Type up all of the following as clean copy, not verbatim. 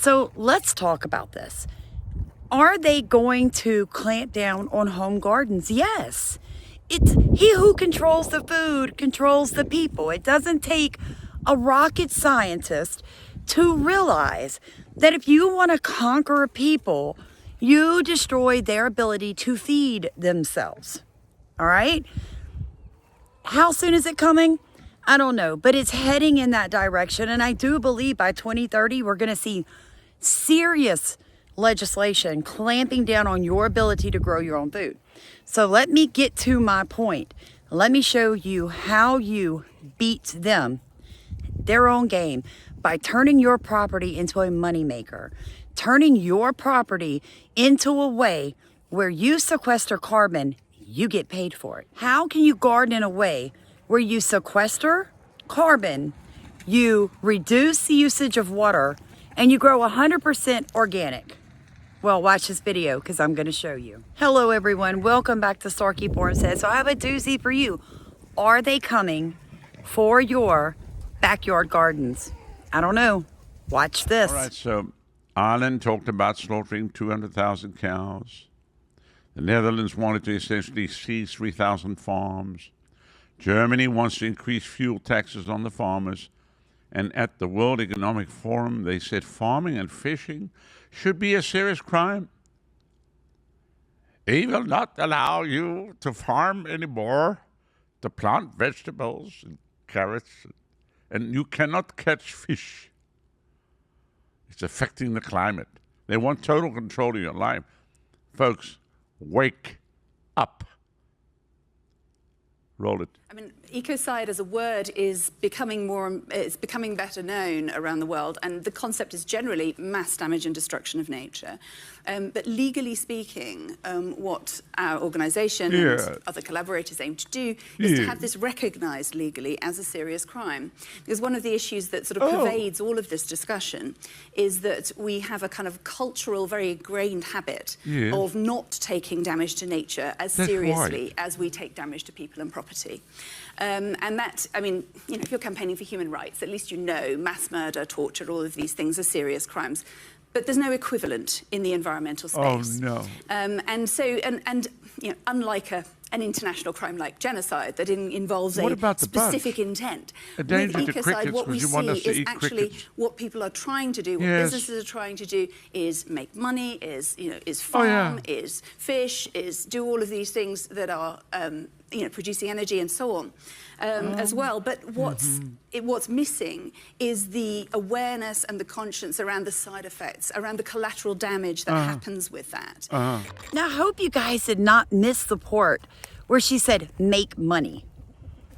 So let's talk about this. Are they going to clamp down on home gardens? Yes. It's he who controls the food controls the people. It doesn't take a rocket scientist to realize that if you want to conquer a people, you destroy their ability to feed themselves. All right? How soon is it coming? I don't know, but it's heading in that direction. And I do believe by 2030, we're going to see serious legislation clamping down on your ability to grow your own food. So let me get to my point. Let me show you how you beat them, their own game, by turning your property into a moneymaker, turning your property into a way where you sequester carbon, you get paid for it. How can you garden in a way where you sequester carbon, you reduce the usage of water, and you grow 100% organic? Well, watch this video because I'm going to show you. Hello, everyone. Welcome back to Starkey Farmstead. So I have a doozy for you. Are they coming for your backyard gardens? I don't know. Watch this. All right, so Ireland talked about slaughtering 200,000 cows. The Netherlands wanted to essentially seize 3,000 farms. Germany wants to increase fuel taxes on the farmers. And at the World Economic Forum, they said farming and fishing should be a serious crime. They will not allow you to farm anymore, to plant vegetables and carrots, and you cannot catch fish. It's affecting the climate. They want total control of your life. Folks, wake up. Roll it. I mean, ecocide as a word is becoming better known around the world, and the concept is generally mass damage and destruction of nature. But legally speaking, what our organisation and other collaborators aim to do is to have this recognised legally as a serious crime. Because one of the issues that sort of pervades all of this discussion is that we have a kind of cultural, very ingrained habit of not taking damage to nature as seriously as we take damage to people and property. And that, I mean, you know, if you're campaigning for human rights, at least you know mass murder, torture, all of these things are serious crimes. But there's no equivalent in the environmental space. Oh, no. And so, you know, unlike an international crime like genocide that involves a specific intent, a danger with to ecocide, crickets, what we you want us see to is eat actually crickets. what people are trying to do, what businesses are trying to do is make money, is farm, is fish, is do all of these things that are, you know, producing energy and so on. As well, but what's missing is the awareness and the conscience around the side effects, around the collateral damage that happens with that. Now, I hope you guys did not miss the part where she said, make money.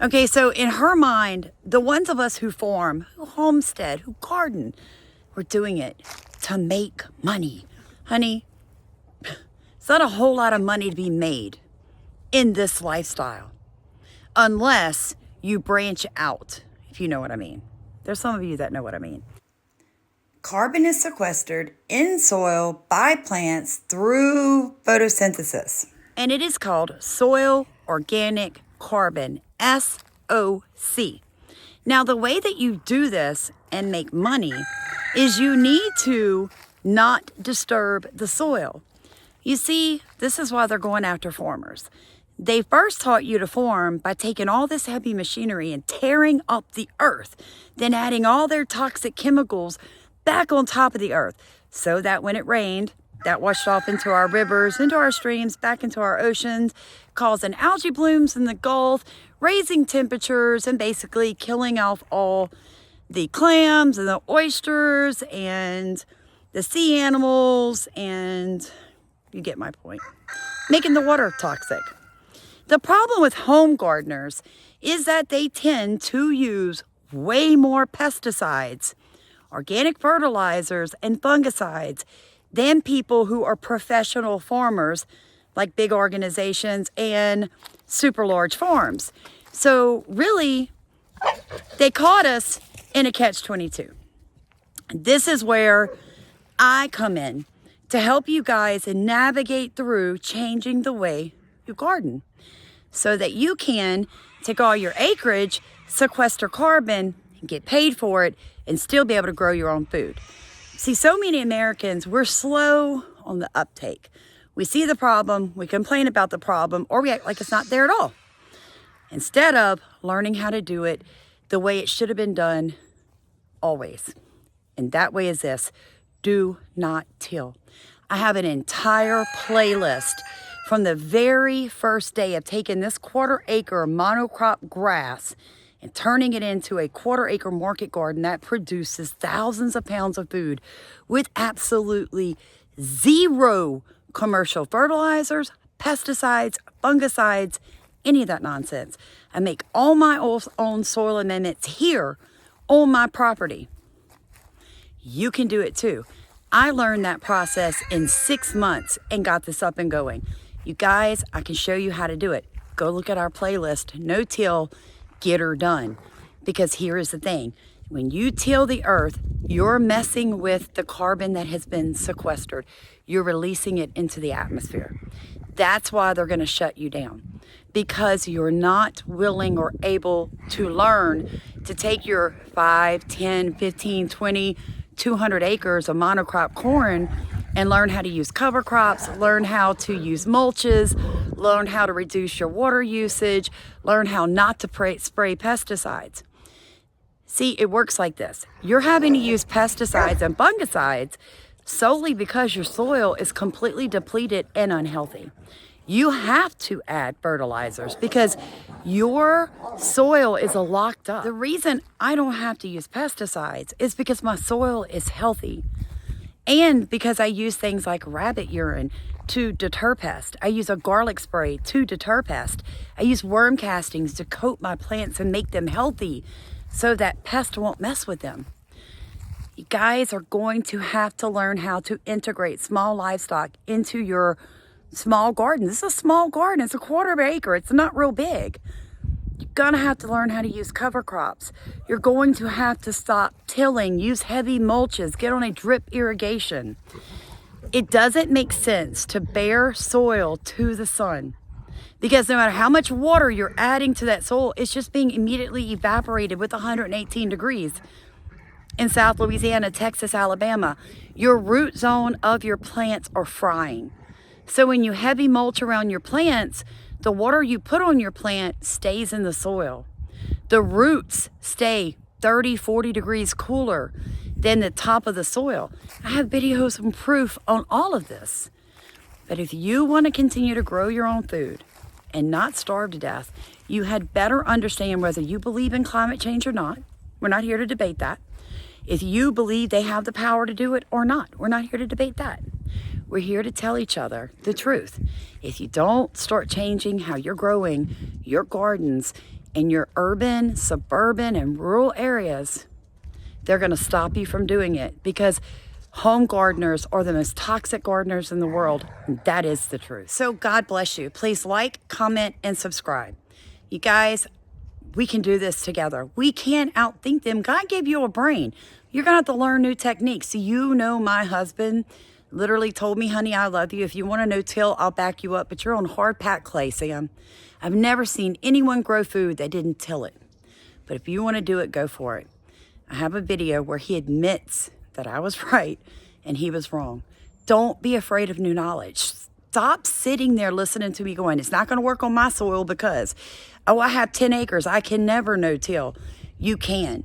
Okay, so in her mind, the ones of us who farm, who homestead, who garden, we're doing it to make money. Honey, it's not a whole lot of money to be made in this lifestyle, unless you branch out, if you know what I mean. There's some of you that know what I mean. Carbon is sequestered in soil by plants through photosynthesis. And it is called soil organic carbon, SOC. Now, the way that you do this and make money is you need to not disturb the soil. You see, this is why they're going after farmers. They first taught you to farm by taking all this heavy machinery and tearing up the earth, then adding all their toxic chemicals back on top of the earth, so that when it rained, that washed off into our rivers, into our streams, back into our oceans, causing algae blooms in the Gulf, raising temperatures, and basically killing off all the clams and the oysters and the sea animals, and you get my point, making the water toxic. The problem with home gardeners is that they tend to use way more pesticides, organic fertilizers, and fungicides than people who are professional farmers, like big organizations and super large farms. So really, they caught us in a catch-22. This is where I come in to help you guys navigate through changing the way you garden, so that you can take all your acreage, sequester carbon, and get paid for it, and still be able to grow your own food. See, so many Americans, we're slow on the uptake. We see the problem, we complain about the problem, or we act like it's not there at all. Instead of learning how to do it the way it should have been done always. And that way is this: do not till. I have an entire playlist from the very first day of taking this 1/4 acre monocrop grass and turning it into a 1/4 acre market garden that produces thousands of pounds of food with absolutely zero commercial fertilizers, pesticides, fungicides, any of that nonsense. I make all my own soil amendments here on my property. You can do it too. I learned that process in 6 months and got this up and going. You guys, I can show you how to do it. Go look at our playlist, No Till, Get Her Done. Because here is the thing. When you till the earth, you're messing with the carbon that has been sequestered. You're releasing it into the atmosphere. That's why they're going to shut you down. Because you're not willing or able to learn to take your 5, 10, 15, 20, 200 acres of monocrop corn and learn how to use cover crops, learn how to use mulches, learn how to reduce your water usage, learn how not to spray pesticides. See, it works like this. You're having to use pesticides and fungicides solely because your soil is completely depleted and unhealthy. You have to add fertilizers because your soil is locked up. The reason I don't have to use pesticides is because my soil is healthy and because I use things like rabbit urine to deter pests. I use a garlic spray to deter pests. I use worm castings to coat my plants and make them healthy so that pests won't mess with them. You guys are going to have to learn how to integrate small livestock into your small garden. This is a small garden. It's a 1/4 acre. It's not real big. You're going to have to learn how to use cover crops. You're going to have to stop tilling, use heavy mulches, get on a drip irrigation. It doesn't make sense to bare soil to the sun because no matter how much water you're adding to that soil, it's just being immediately evaporated with 118 degrees. In South Louisiana, Texas, Alabama, your root zone of your plants are frying. So when you heavy mulch around your plants, the water you put on your plant stays in the soil. The roots stay 30, 40 degrees cooler than the top of the soil. I have videos and proof on all of this. But if you want to continue to grow your own food and not starve to death, you had better understand whether you believe in climate change or not. We're not here to debate that. If you believe they have the power to do it or not, we're not here to debate that. We're here to tell each other the truth. If you don't start changing how you're growing your gardens in your urban, suburban, and rural areas, they're going to stop you from doing it because home gardeners are the most toxic gardeners in the world. And that is the truth. So God bless you. Please like, comment, and subscribe. You guys, we can do this together. We can't outthink them. God gave you a brain. You're going to have to learn new techniques. You know, my husband literally told me, honey, I love you. If you want to no-till, I'll back you up. But you're on hard-packed clay, Sam. I've never seen anyone grow food that didn't till it. But if you want to do it, go for it. I have a video where he admits that I was right and he was wrong. Don't be afraid of new knowledge. Stop sitting there listening to me going, it's not going to work on my soil because, oh, I have 10 acres. I can never no-till. You can.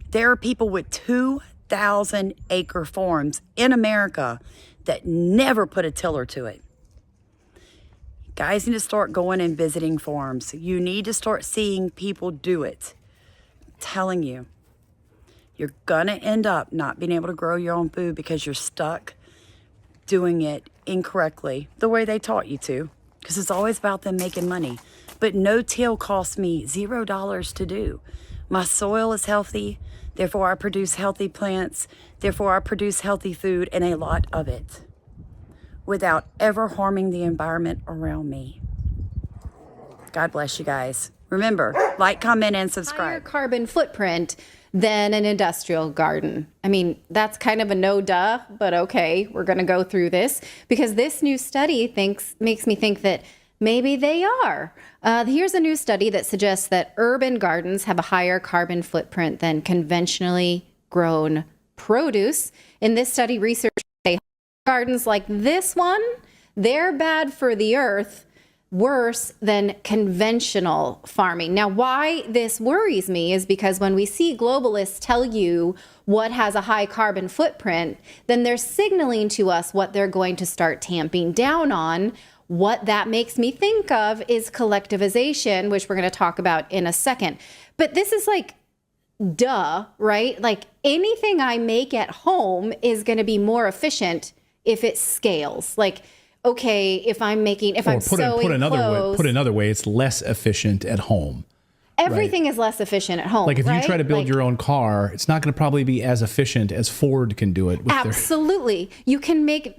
There are people with 2,000 acre farms in America that never put a tiller to it. Guys need to start going and visiting farms. You need to start seeing people do it. I'm telling you, you're going to end up not being able to grow your own food because you're stuck doing it incorrectly the way they taught you to, because it's always about them making money. But no-till cost me $0 to do. My soil is healthy, therefore I produce healthy plants, therefore I produce healthy food and a lot of it without ever harming the environment around me. God bless you guys. Remember, like, comment, and Higher subscribe. carbon footprint than an industrial garden. I mean, that's kind of a no duh, but okay, we're going to go through this because this new study makes me think that maybe they are. Here's a new study that suggests that urban gardens have a higher carbon footprint than conventionally grown produce. In this study, researchers say gardens like this one, they're bad for the earth, worse than conventional farming. Now, why this worries me is because when we see globalists tell you what has a high carbon footprint, then they're signaling to us what they're going to start tamping down on. What that makes me think of is collectivization, which we're going to talk about in a second. But this is like, duh, right? Like anything I make at home is going to be more efficient if it scales. Like, okay, if I'm sewing clothes, put another way, it's less efficient at home. Everything is less efficient at home. Like if right? you try to build your own car, it's not going to probably be as efficient as Ford can do it. With absolutely. You can make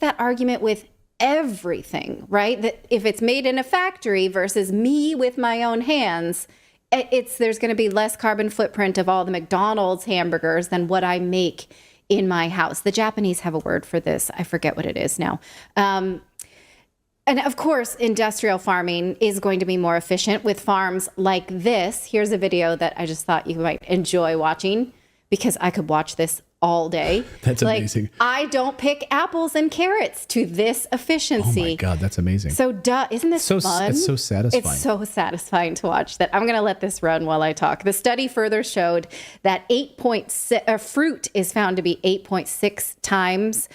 that argument with everything, right? That if it's made in a factory versus me with my own hands, there's going to be less carbon footprint of all the McDonald's hamburgers than what I make in my house. The Japanese have a word for this. I forget what it is now. And of course, industrial farming is going to be more efficient with farms like this. Here's a video that I just thought you might enjoy watching because I could watch this all day. That's amazing. I don't pick apples and carrots to this efficiency. Oh my God, that's amazing. So isn't this fun? It's so satisfying. It's so satisfying to watch that. I'm going to let this run while I talk. The study further showed that fruit is found to be 8.6 times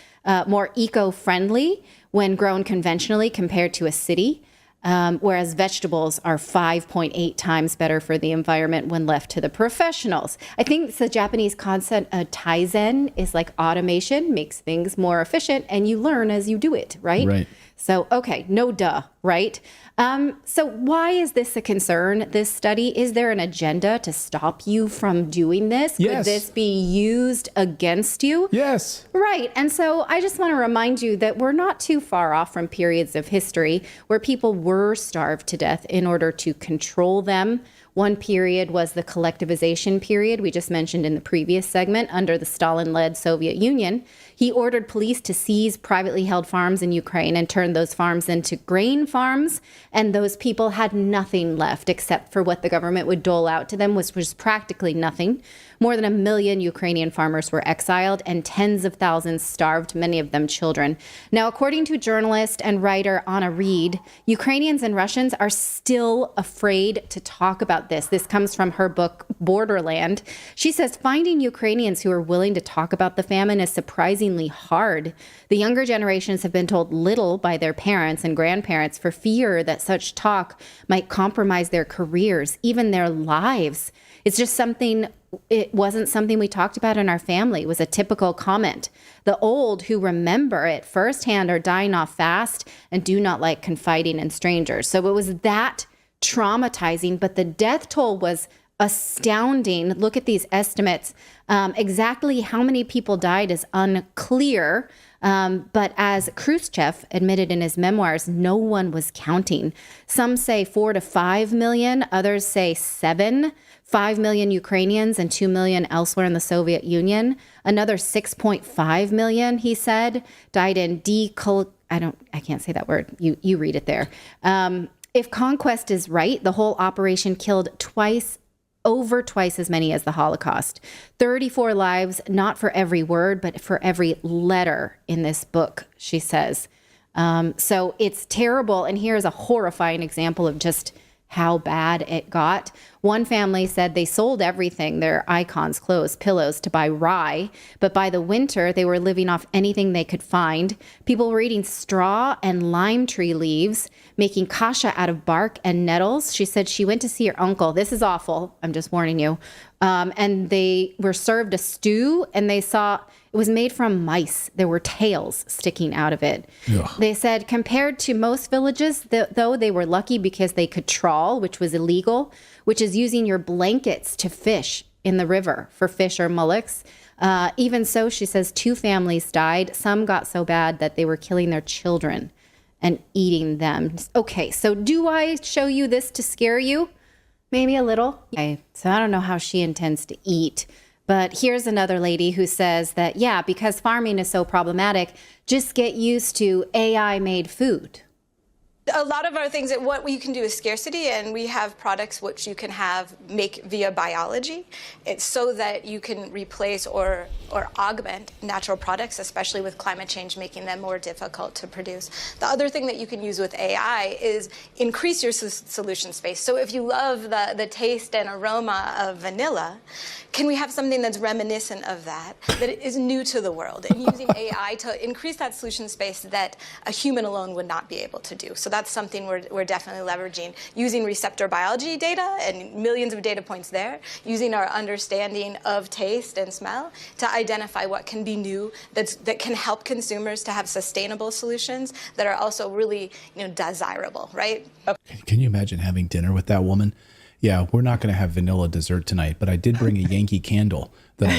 more eco-friendly when grown conventionally compared to a city. Whereas vegetables are 5.8 times better for the environment when left to the professionals. I think it's the Japanese concept of Kaizen is like automation, makes things more efficient, and you learn as you do it, right? Right. So, okay, no duh, right? So why is this a concern, this study? Is there an agenda to stop you from doing this? Yes. Could this be used against you? Yes. Right. And so I just want to remind you that we're not too far off from periods of history where people were starved to death in order to control them. One period was the collectivization period we just mentioned in the previous segment under the Stalin-led Soviet Union. He ordered police to seize privately held farms in Ukraine and turn those farms into grain farms. And those people had nothing left except for what the government would dole out to them, which was practically nothing. More than 1 million Ukrainian farmers were exiled and tens of thousands starved, many of them children. Now, according to journalist and writer Anna Reid, Ukrainians and Russians are still afraid to talk about this. This comes from her book, Borderland. She says finding Ukrainians who are willing to talk about the famine is surprisingly hard. The younger generations have been told little by their parents and grandparents for fear that such talk might compromise their careers, even their lives. It wasn't something we talked about in our family. It was a typical comment. The old who remember it firsthand are dying off fast and do not like confiding in strangers. So it was that traumatizing, but the death toll was astounding. Look at these estimates. Exactly how many people died is unclear. But as Khrushchev admitted in his memoirs, no one was counting. Some say 4 to 5 million. Others say 5 million Ukrainians and 2 million elsewhere in the Soviet Union. Another 6.5 million, he said, died in I can't say that word. You read it there. If conquest is right, the whole operation killed over twice as many as the Holocaust. 34 lives, not for every word, but for every letter in this book, she says. So it's terrible. And here's a horrifying example of just how bad it got. One family said they sold everything, their icons, clothes, pillows, to buy rye. But by the winter, they were living off anything they could find. People were eating straw and lime tree leaves, making kasha out of bark and nettles. She said she went to see her uncle. This is awful. I'm just warning you. And they were served a stew, and they saw it was made from mice. There were tails sticking out of it. Ugh. They said compared to most villages, though, they were lucky because they could trawl, which was illegal, which is using your blankets to fish in the river for fish or mullocks. Even so, she says 2 families died. Some got so bad that they were killing their children and eating them. Okay, so do I show you this to scare you? Maybe a little. Okay, so I don't know how she intends to eat. But here's another lady who says that, yeah, because farming is so problematic, just get used to AI-made food. A lot of our things, what you can do is scarcity, and we have products which you can make via biology. It's so that you can replace or augment natural products, especially with climate change making them more difficult to produce. The other thing that you can use with AI is increase your solution space. So if you love the taste and aroma of vanilla, can we have something that's reminiscent of that is new to the world, and using AI to increase that solution space that a human alone would not be able to do. So that's something we're definitely leveraging, using receptor biology data and millions of data points there, using our understanding of taste and smell to identify what can be new that can help consumers to have sustainable solutions that are also really desirable, right? Can you imagine having dinner with that woman? Yeah, we're not going to have vanilla dessert tonight, but I did bring a Yankee candle that